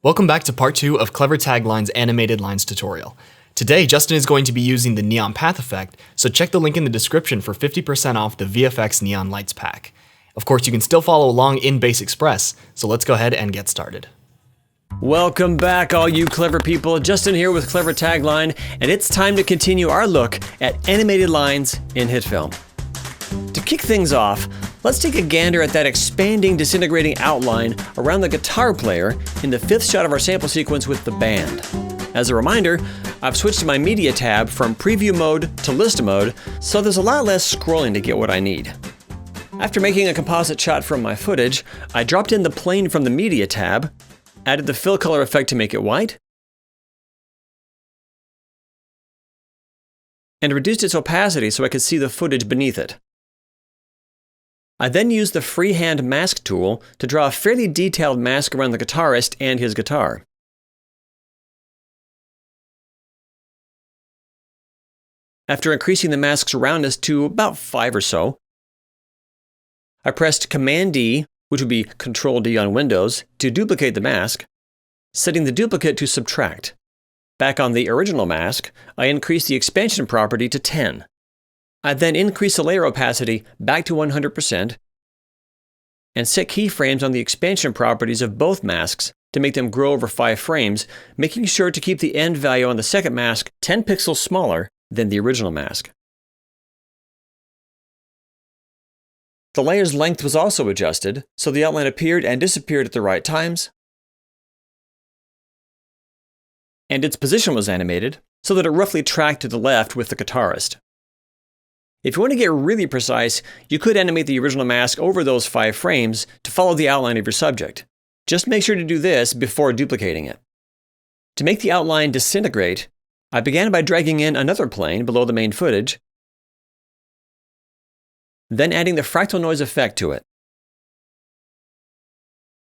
Welcome back to part 2 of Clever Tagline's animated lines tutorial. Today, Justin is going to be using the neon path effect, so check the link in the description for 50% off the VFX Neon Lights pack. Of course, you can still follow along in Base Express, so let's go ahead and get started. Welcome back, all you clever people. Justin here with Clever Tagline, and it's time to continue our look at animated lines in HitFilm. To kick things off, let's take a gander at that expanding, disintegrating outline around the guitar player in the fifth shot of our sample sequence with the band. As a reminder, I've switched to my media tab from preview mode to list mode, so there's a lot less scrolling to get what I need. After making a composite shot from my footage, I dropped in the plane from the media tab, added the fill color effect to make it white, and reduced its opacity so I could see the footage beneath it. I then used the freehand mask tool to draw a fairly detailed mask around the guitarist and his guitar. After increasing the mask's roundness to about 5 or so, I pressed Command D, which would be Control D on Windows, to duplicate the mask, setting the duplicate to subtract. Back on the original mask, I increased the expansion property to 10. I then increased the layer opacity back to 100% and set keyframes on the expansion properties of both masks to make them grow over 5 frames, making sure to keep the end value on the second mask 10 pixels smaller than the original mask. The layer's length was also adjusted, so the outline appeared and disappeared at the right times, and its position was animated so that it roughly tracked to the left with the guitarist. If you want to get really precise, you could animate the original mask over those 5 frames to follow the outline of your subject. Just make sure to do this before duplicating it. To make the outline disintegrate, I began by dragging in another plane below the main footage, then adding the fractal noise effect to it.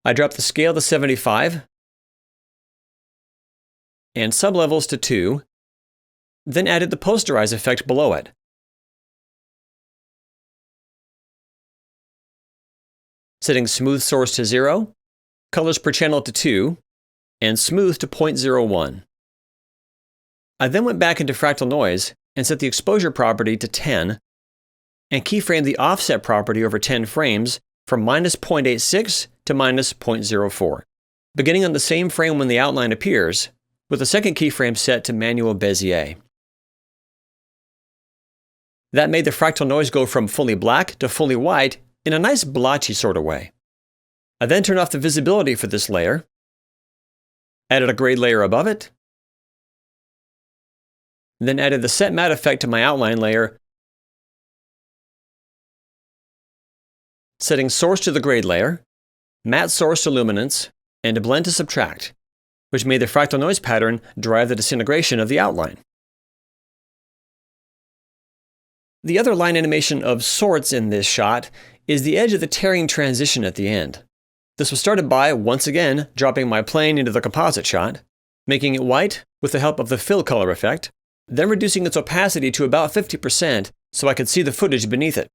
I dropped the scale to 75 and sublevels to 2, then added the posterize effect below it. Setting smooth source to 0, colors per channel to 2, and smooth to 0.01. I then went back into fractal noise and set the exposure property to 10, and keyframed the offset property over 10 frames from -0.86 to -0.04, beginning on the same frame when the outline appears, with the second keyframe set to manual Bezier. That made the fractal noise go from fully black to fully white in a nice blotchy sort of way. I then turned off the visibility for this layer, added a grade layer above it, then added the set matte effect to my outline layer, setting source to the grade layer, matte source to luminance, and a blend to subtract, which made the fractal noise pattern drive the disintegration of the outline. The other line animation of sorts in this shot is the edge of the tearing transition at the end. This was started by, once again, dropping my plane into the composite shot, making it white with the help of the fill color effect, then reducing its opacity to about 50% so I could see the footage beneath it.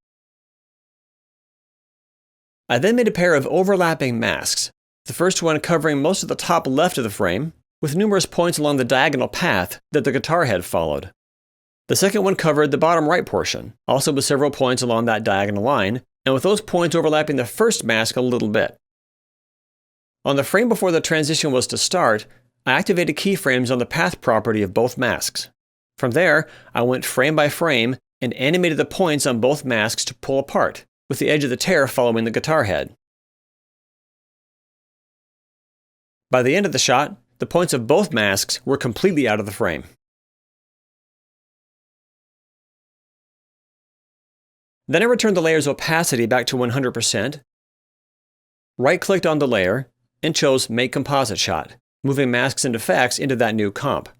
I then made a pair of overlapping masks, the first one covering most of the top left of the frame, with numerous points along the diagonal path that the guitar head followed. The second one covered the bottom right portion, also with several points along that diagonal line, and with those points overlapping the first mask a little bit. On the frame before the transition was to start, I activated keyframes on the path property of both masks. From there, I went frame by frame and animated the points on both masks to pull apart, with the edge of the tear following the guitar head. By the end of the shot, the points of both masks were completely out of the frame. Then I returned the layer's opacity back to 100%, right-clicked on the layer, and chose Make Composite Shot, moving masks and effects into that new comp.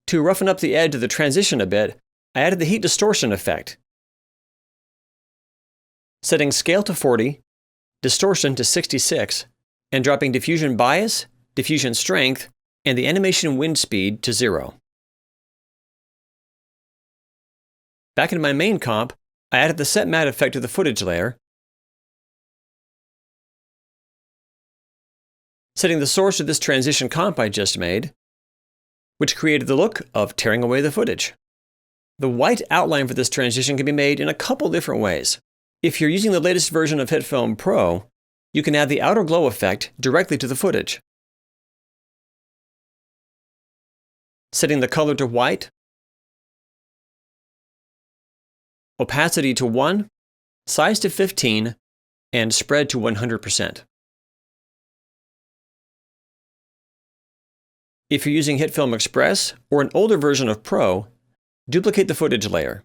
To roughen up the edge of the transition a bit, I added the heat distortion effect, setting scale to 40, distortion to 66, and dropping diffusion bias, diffusion strength, and the animation wind speed to 0. Back in my main comp, I added the set matte effect to the footage layer, setting the source of this transition comp I just made, which created the look of tearing away the footage. The white outline for this transition can be made in a couple different ways. If you're using the latest version of HitFilm Pro, you can add the outer glow effect directly to the footage. Setting the color to white, opacity to 1, size to 15, and spread to 100%. If you're using HitFilm Express or an older version of Pro, duplicate the footage layer.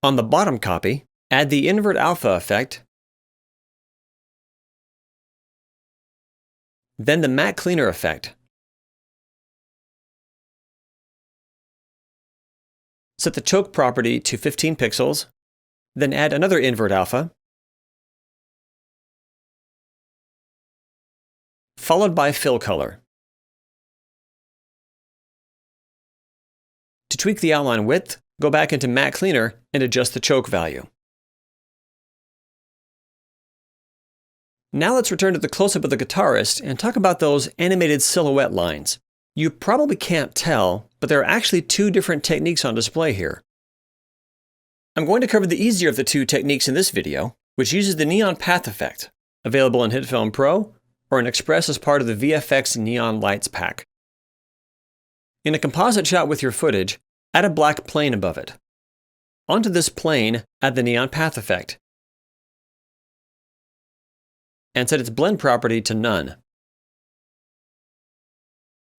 On the bottom copy, add the invert alpha effect, then the matte cleaner effect. Set the choke property to 15 pixels, then add another invert alpha, followed by fill color. To tweak the outline width, go back into matte cleaner and adjust the choke value. Now let's return to the close-up of the guitarist and talk about those animated silhouette lines. You probably can't tell, but there are actually two different techniques on display here. I'm going to cover the easier of the two techniques in this video, which uses the neon path effect, available in HitFilm Pro or in Express as part of the VFX Neon Lights pack. In a composite shot with your footage, add a black plane above it. Onto this plane, add the neon path effect, and set its blend property to none.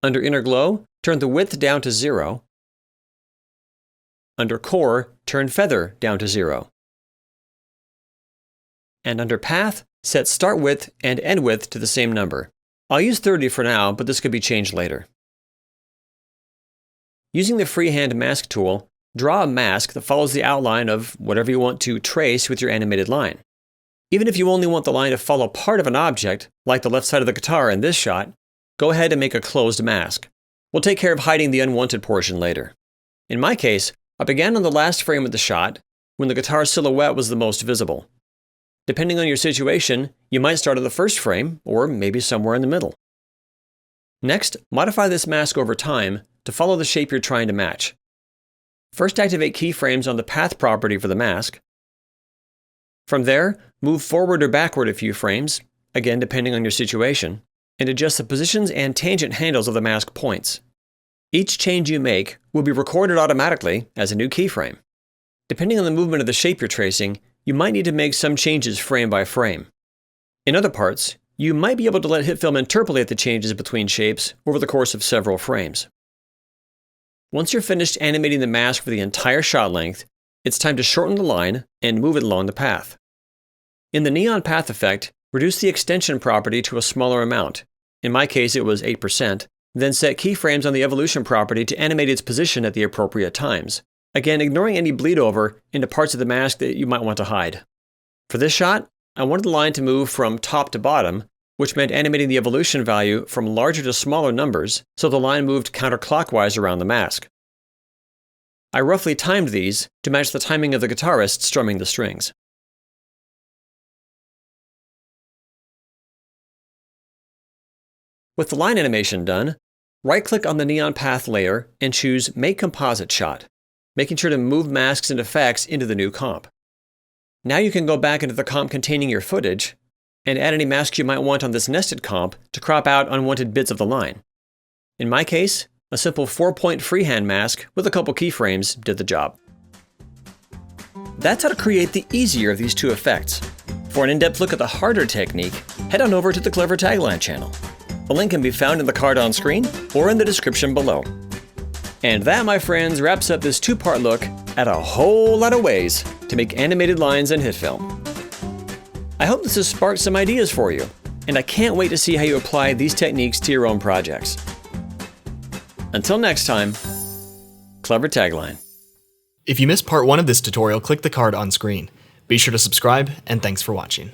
Under inner glow, turn the width down to 0. Under core, turn feather down to 0. And under path, set start width and end width to the same number. I'll use 30 for now, but this could be changed later. Using the freehand mask tool, draw a mask that follows the outline of whatever you want to trace with your animated line. Even if you only want the line to follow part of an object, like the left side of the guitar in this shot, go ahead and make a closed mask. We'll take care of hiding the unwanted portion later. In my case, I began on the last frame of the shot, when the guitar silhouette was the most visible. Depending on your situation, you might start at the first frame, or maybe somewhere in the middle. Next, modify this mask over time to follow the shape you're trying to match. First, activate keyframes on the path property for the mask. From there, move forward or backward a few frames, again depending on your situation, and adjust the positions and tangent handles of the mask points. Each change you make will be recorded automatically as a new keyframe. Depending on the movement of the shape you're tracing, you might need to make some changes frame by frame. In other parts, you might be able to let HitFilm interpolate the changes between shapes over the course of several frames. Once you're finished animating the mask for the entire shot length, it's time to shorten the line and move it along the path. In the neon path effect, reduce the extension property to a smaller amount. In my case, it was 8%, then set keyframes on the evolution property to animate its position at the appropriate times. Again, ignoring any bleed over into parts of the mask that you might want to hide. For this shot, I wanted the line to move from top to bottom, which meant animating the evolution value from larger to smaller numbers, so the line moved counterclockwise around the mask. I roughly timed these to match the timing of the guitarist strumming the strings. With the line animation done, right-click on the neon path layer and choose Make Composite Shot, making sure to move masks and effects into the new comp. Now you can go back into the comp containing your footage and add any masks you might want on this nested comp to crop out unwanted bits of the line. In my case, a simple 4-point freehand mask with a couple keyframes did the job. That's how to create the easier of these two effects. For an in-depth look at the harder technique, head on over to the Clever Tagline channel. A link can be found in the card on screen or in the description below. And that, my friends, wraps up this two-part look at a whole lot of ways to make animated lines in HitFilm. I hope this has sparked some ideas for you, and I can't wait to see how you apply these techniques to your own projects. Until next time, Clever Tagline. If you missed part 1 of this tutorial, click the card on screen. Be sure to subscribe, and thanks for watching.